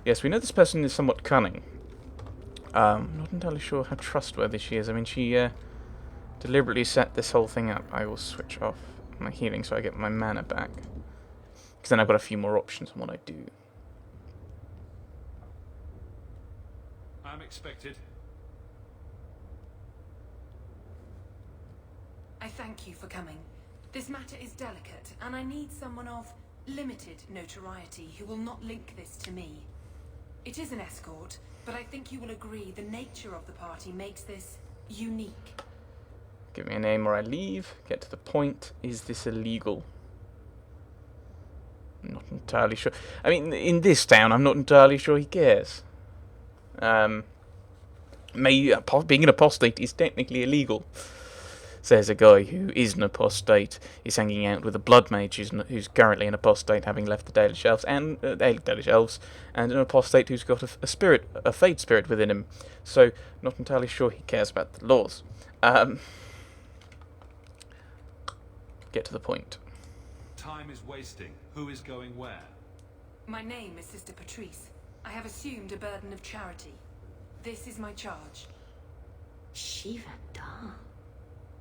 Yes, we know this person is somewhat cunning. I'm not entirely sure how trustworthy she is. I mean, she deliberately set this whole thing up. I will switch off my healing so I get my mana back. Because then I've got a few more options on what I do. I'm expected. I thank you for coming. This matter is delicate, and I need someone of limited notoriety who will not link this to me. It is an escort, but I think you will agree the nature of the party makes this unique. Give me a name or I leave. Get to the point. Is this illegal? I'm not entirely sure. I mean, in this town, I'm not entirely sure he cares. Being an apostate is technically illegal. Says a guy who is an apostate, is hanging out with a blood mage who's currently an apostate, having left the Daily Shelves and and an apostate who's got a fade spirit within him. So, not entirely sure he cares about the laws. Get to the point. Time is wasting. Who is going where? My name is Sister Patrice. I have assumed a burden of charity. This is my charge. Shiva Da.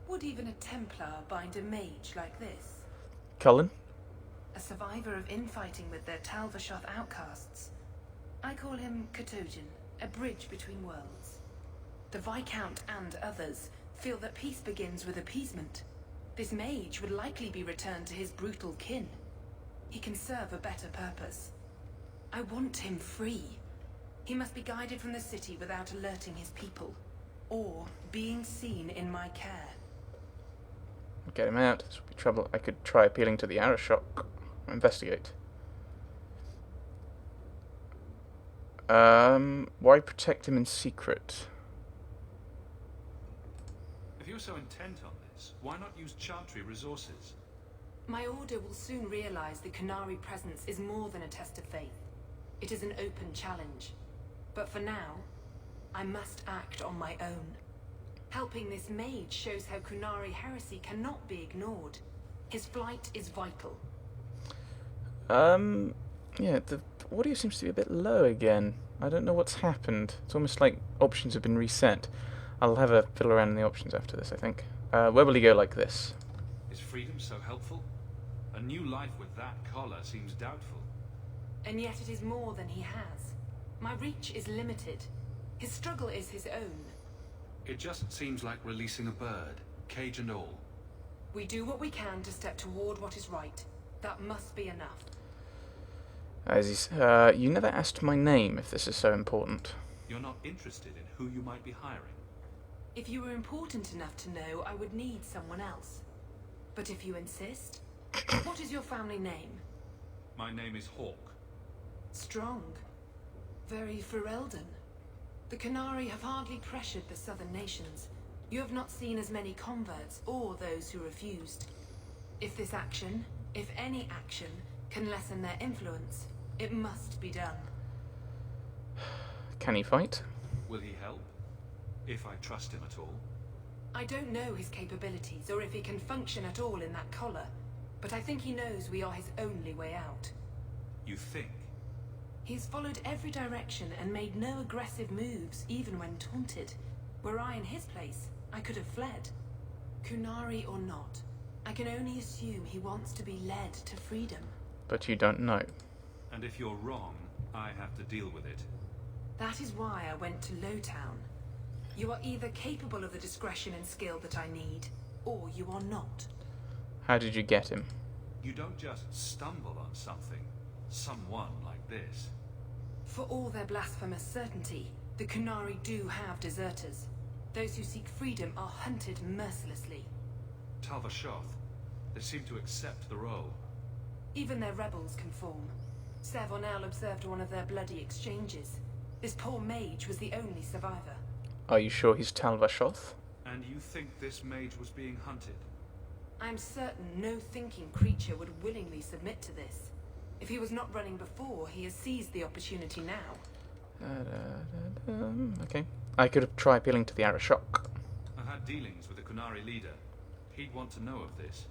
Would even a Templar bind a mage like this? Cullen? A survivor of infighting with their Talvashoth outcasts. I call him Katojan, a bridge between worlds. The Viscount and others feel that peace begins with appeasement. This mage would likely be returned to his brutal kin. He can serve a better purpose. I want him free. He must be guided from the city without alerting his people, or being seen in my care. Get him out. This would be trouble. I could try appealing to the Arashok. Investigate. Why protect him in secret? If you're so intent on this, why not use Chantry resources? My order will soon realize the Qunari presence is more than a test of faith. It is an open challenge. But for now, I must act on my own. Helping this mage shows how Qunari heresy cannot be ignored. His flight is vital. Yeah, the audio seems to be a bit low again. I don't know what's happened. It's almost like options have been reset. I'll have a fiddle around in the options after this, I think. Where will he go like this? Is freedom so helpful? A new life with that collar seems doubtful. And yet it is more than he has. My reach is limited. His struggle is his own. It just seems like releasing a bird, cage and all. We do what we can to step toward what is right. That must be enough. You never asked my name if this is so important. You're not interested in who you might be hiring. If you were important enough to know, I would need someone else. But if you insist, what is your family name? My name is Hawk. Strong. Very Ferelden. The Qunari have hardly pressured the southern nations. You have not seen as many converts or those who refused. If this action, if any action, can lessen their influence, it must be done. Can he fight? Will he help? If I trust him at all. I don't know his capabilities or if he can function at all in that collar, but I think he knows we are his only way out. You think? He's followed every direction and made no aggressive moves, even when taunted. Were I in his place, I could have fled. Qunari or not, I can only assume he wants to be led to freedom. But you don't know. And if you're wrong, I have to deal with it. That is why I went to Lowtown. You are either capable of the discretion and skill that I need, or you are not. How did you get him? You don't just stumble on something, someone like this. For all their blasphemous certainty, the Qunari do have deserters. Those who seek freedom are hunted mercilessly. Talvashoth, they seem to accept the role. Even their rebels conform. Savonel observed one of their bloody exchanges. This poor mage was the only survivor. Are you sure he's Talvashoth? And you think this mage was being hunted? I'm certain no thinking creature would willingly submit to this. If he was not running before, he has seized the opportunity now. Okay. I could try appealing to the Arashok. I've had dealings with the Qunari leader. He'd want to know of this.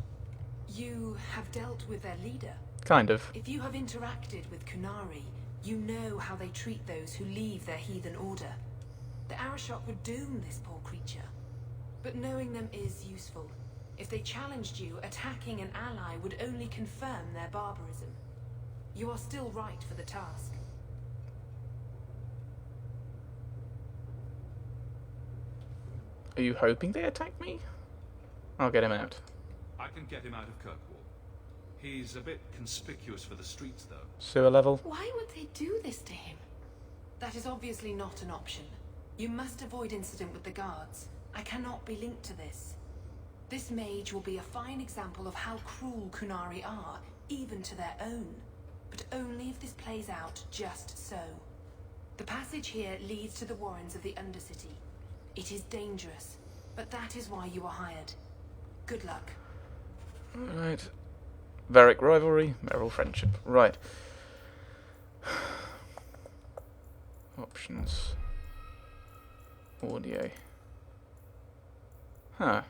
You have dealt with their leader? Kind of. If you have interacted with Qunari, You know how they treat those who leave their heathen order. The Arashok would doom this poor creature. But knowing them is useful. If they challenged you, attacking an ally would only confirm their barbarism. You are still right for the task. Are you hoping they attack me? I'll get him out. I can get him out of Kirkwall. He's a bit conspicuous for the streets, though. Sewer level. Why would they do this to him? That is obviously not an option. You must avoid incident with the guards. I cannot be linked to this. This mage will be a fine example of how cruel Qunari are, even to their own. But only if this plays out just so. The passage here leads to the warrens of the Undercity. It is dangerous, but that is why you are hired. Good luck. Right. Varric rivalry, Merrill friendship. Right. Options. Audio. Huh.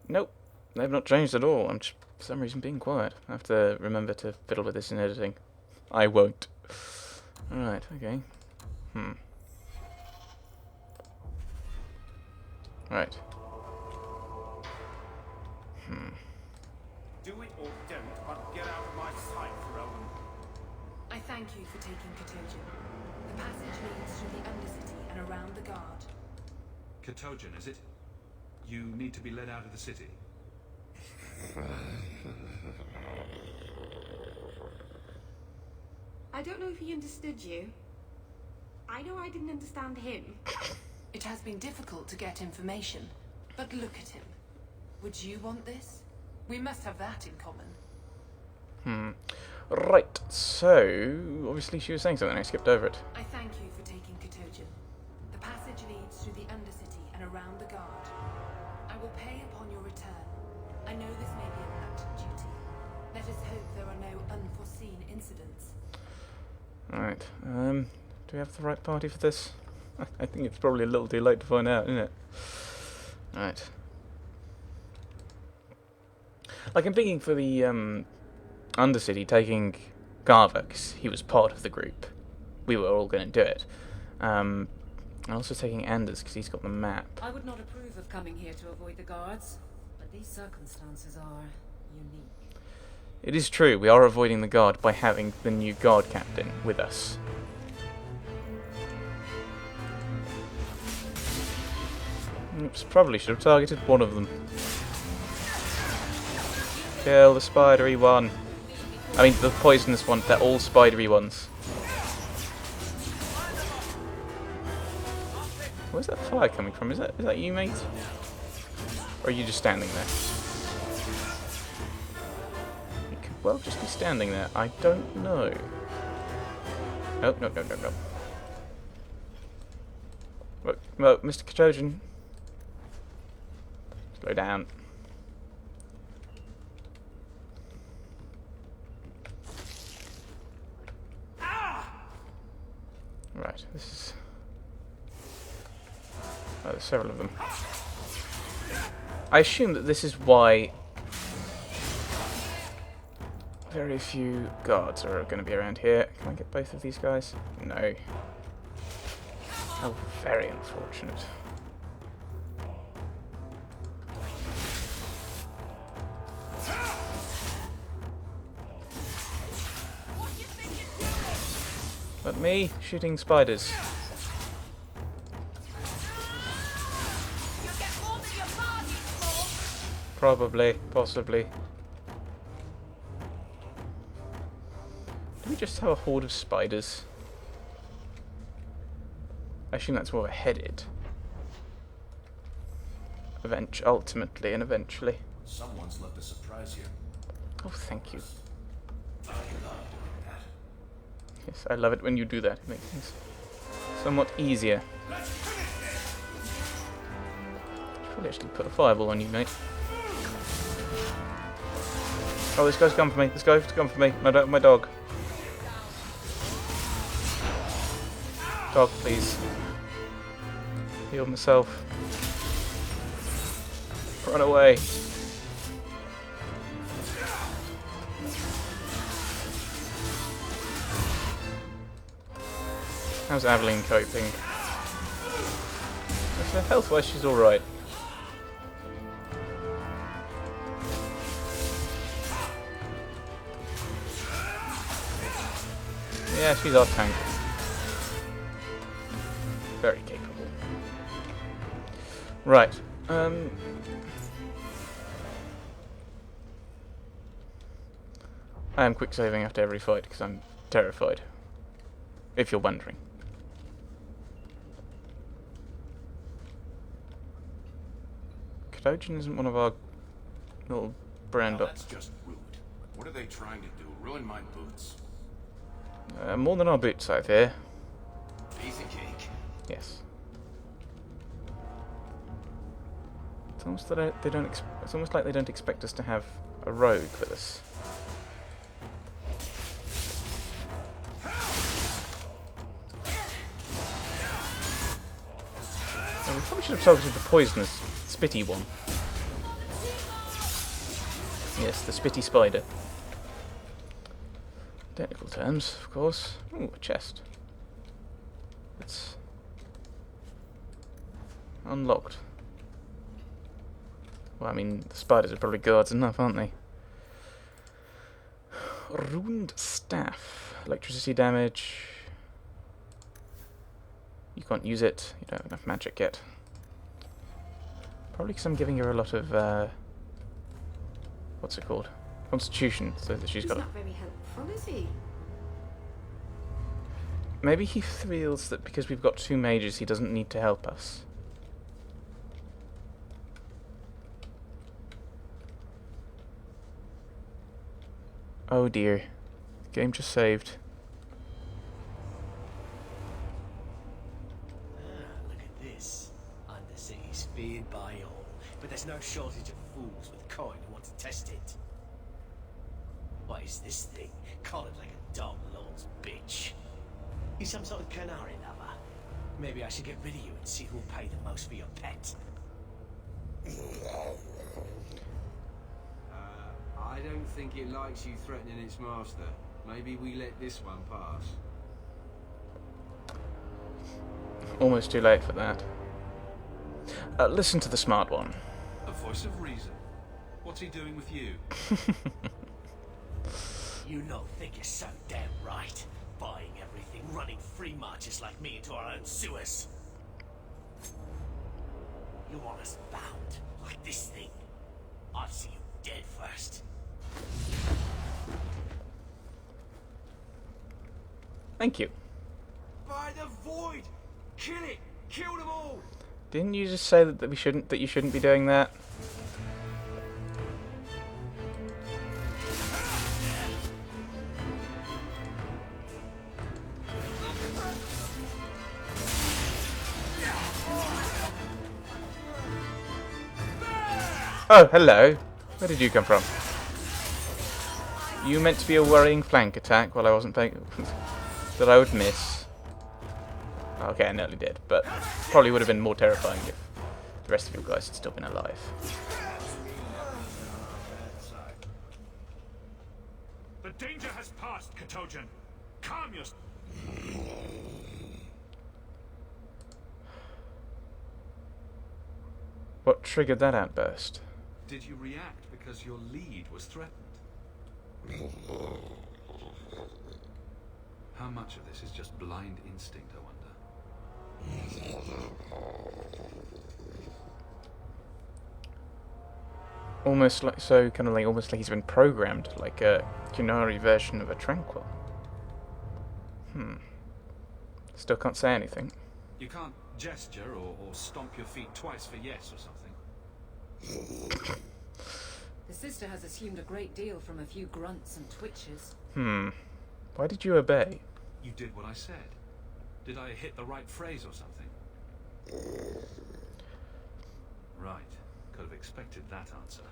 Nope. They've not changed at all. I'm just, for some reason, being quiet. I have to remember to fiddle with this in editing. I won't. Right, okay. Right. Do it or don't, but get out of my sight, Rowan. I thank you for taking Katojan. The passage leads through the Undercity and around the guard. Katojan, is it? You need to be led out of the city. I don't know if he understood you. I know I didn't understand him. It has been difficult to get information, but look at him. Would you want this? We must have that in common. Right, so obviously she was saying something, I skipped over it. I thank you for taking Katojan. The passage leads through the Undercity and around the guard. I will pay upon your return. I know this may be a reluctant duty. Let us hope there are no unforeseen incidents. Right, do we have the right party for this? I think it's probably a little too late to find out, isn't it? Right. Like, I'm thinking for the Undercity, taking Garva, because he was part of the group. We were all going to do it. And also taking Anders, because he's got the map. I would not approve of coming here to avoid the guards, but these circumstances are unique. It is true, we are avoiding the guard by having the new guard captain with us. Oops, probably should have targeted one of them. Kill the spidery one. I mean, the poisonous one, they're all spidery ones. Where's that fire coming from? Is that you, mate? Or are you just standing there? You could well just be standing there. I don't know. Oh, no. Well, Mr. Katojan. Slow down. Right, this is... Oh, there's several of them. I assume that this is why very few guards are going to be around here. Can I get both of these guys? No. How very unfortunate. But me shooting spiders. Probably, possibly. Do we just have a horde of spiders? I assume that's what we're headed. Ultimately and eventually. Someone's left a surprise here. Oh, thank you. I love doing that. Yes, I love it when you do that. It makes things somewhat easier. Should probably actually put a fireball on you, mate. Oh, this guy's come for me. This guy's come for me. My dog. Dog, please. Heal myself. Run away. How's Aveline coping? So health-wise, she's alright. Yeah, she's our tank. Very capable. Right. I am quick saving after every fight because I'm terrified. If you're wondering. Qunari isn't one of our little brand Now up. that's just rude. What are they trying to do? Ruin my boots? More than our boots, I fear. Piece of cake. Yes. It's almost that it's almost like they don't expect us to have a rogue with us. Well, we probably should have targeted the poisonous, spitty one. Yes, the spitty spider. Technical terms, of course. Ooh, a chest. It's unlocked. Well, I mean, the spiders are probably guards enough, aren't they? Ruined staff. Electricity damage. You can't use it. You don't have enough magic yet. Probably because I'm giving her a lot of, what's it called? Constitution, so that she's He's got a... not very helpful, is he? Maybe he feels that because we've got 2 mages, he doesn't need to help us. Oh dear. The game just saved. Look at this. Undercity's feared by all, but there's no shortage of fools with coin who want to test it. What is this thing? Collared like a dog lord's bitch. You some sort of Qunari lover? Maybe I should get rid of you and see who'll pay the most for your pet. I don't think it likes you threatening its master. Maybe we let this one pass. Almost too late for that. Listen to the smart one. A voice of reason. What's he doing with you? You lot think you're so damn right. Buying everything, running free marches like me into our own sewers. You want us bound, like this thing? I'd see you dead first. Thank you. By the void! Kill it! Kill them all! Didn't you just say that you shouldn't be doing that? Oh, hello. Where did you come from? You meant to be a worrying flank attack while I wasn't paying... that I would miss. Okay, I nearly did, but probably would have been more terrifying if the rest of you guys had still been alive. The danger has passed, Qunari. Calm yourself. What triggered that outburst? Did you react because your lead was threatened? How much of this is just blind instinct, I wonder? Almost like almost like he's been programmed, like a Qunari version of a Tranquil. Still can't say anything. You can't gesture or stomp your feet twice for yes or something. The sister has assumed a great deal from a few grunts and twitches. Why did you obey? You did what I said. Did I hit the right phrase or something? Right. Could have expected that answer.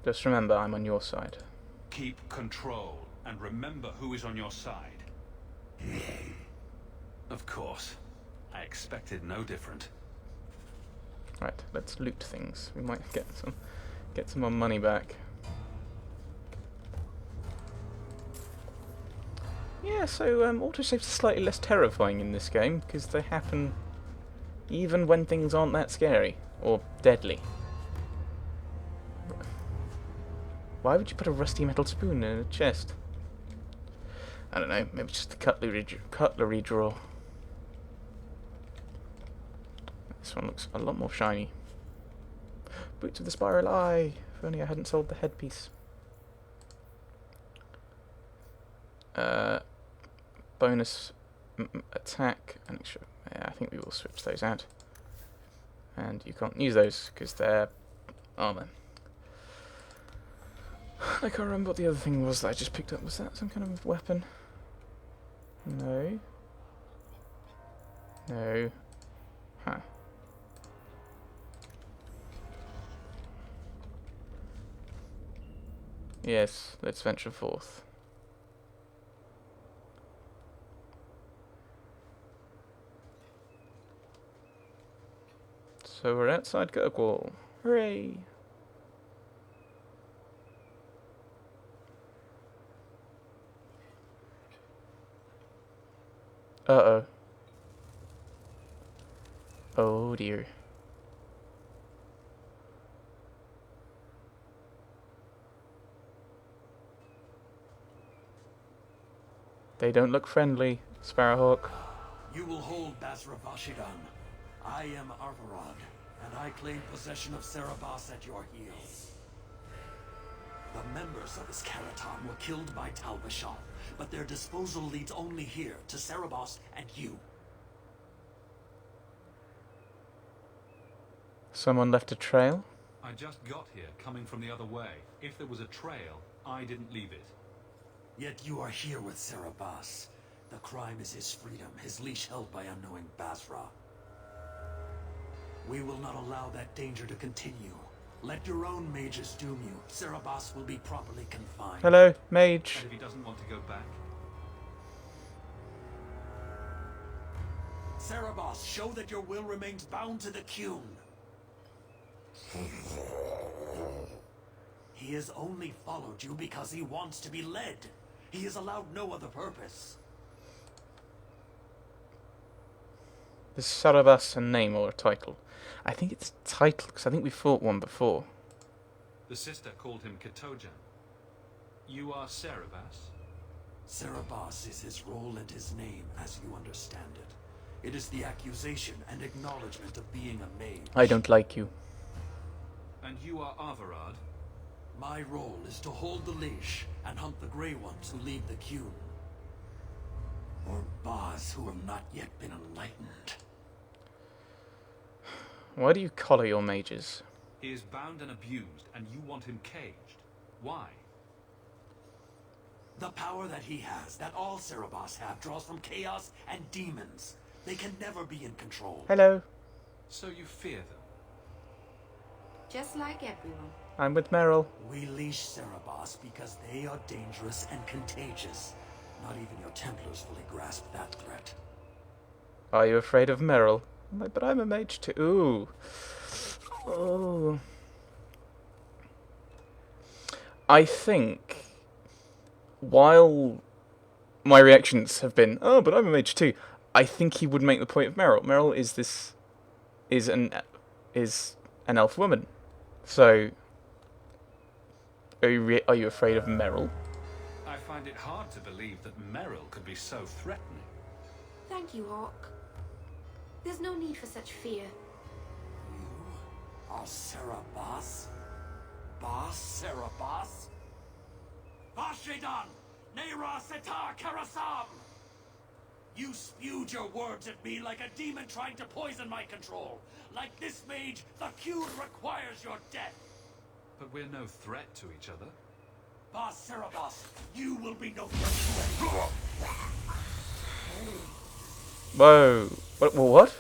Just remember, I'm on your side. Keep control and remember who is on your side. Of course. I expected no different. Right, let's loot things. We might get some more money back. Yeah, so autosaves are slightly less terrifying in this game because they happen even when things aren't that scary or deadly. Why would you put a rusty metal spoon in a chest? I don't know, maybe just the cutlery drawer. This one looks a lot more shiny. Boots of the Spiral Eye! If only I hadn't sold the headpiece. Bonus attack and extra. Yeah, I think we will switch those out. And you can't use those because they're armor. I can't remember what the other thing was that I just picked up. Was that some kind of weapon? No. No. Huh. Yes, let's venture forth. So we're outside Kirkwall. Hooray! Uh-oh. Oh dear. They don't look friendly, Sparrowhawk. You will hold Basra Vashidan. I am Arvarad, and I claim possession of Serabas at your heels. The members of this Karatam were killed by Tal Bashar, but their disposal leads only here, to Serabas and you. Someone left a trail? I just got here, coming from the other way. If there was a trail, I didn't leave it. Yet you are here with Serabas. The crime is his freedom, his leash held by unknowing Basra. We will not allow that danger to continue. Let your own mages doom you. Serabas will be properly confined. Hello, mage. And if he doesn't want to go back? Serabas, show that your will remains bound to the Qun. He has only followed you because he wants to be led. He has allowed no other purpose. Is Sarabas a name or a title? I think it's a title, because I think we fought one before. The sister called him Katojan. You are Serabas? Serabas is his role and his name, as you understand it. It is the accusation and acknowledgement of being a mage. I don't like you. And you are Arvarad? My role is to hold the leash and hunt the Grey Ones who lead the Qun. Or Baz who have not yet been enlightened. Why do you collar your mages? He is bound and abused, and you want him caged. Why? The power that he has, that all Serabas have, draws from chaos and demons. They can never be in control. Hello, So you fear them? Just like everyone. I'm with Meryl. We leash Serabas because they are dangerous and contagious. Not even your Templars fully grasp that threat. Are you afraid of Meryl? I'm like, but I'm a mage too. Ooh. Oh. I think, while my reactions have been, oh, but I'm a mage too, I think he would make the point of Meryl. Meryl is an elf woman. So, are you afraid of Meryl? I find it hard to believe that Meryl could be so threatening. Thank you, Hawk. There's no need for such fear. You are Serabas? Bas Serabas? Vashidan! Neira Setar Karasam! You spewed your words at me like a demon trying to poison my control. Like this mage, the Qun requires your death. But we're no threat to each other. Bas Serabas, you will be no threat to anyone. Whoa. What?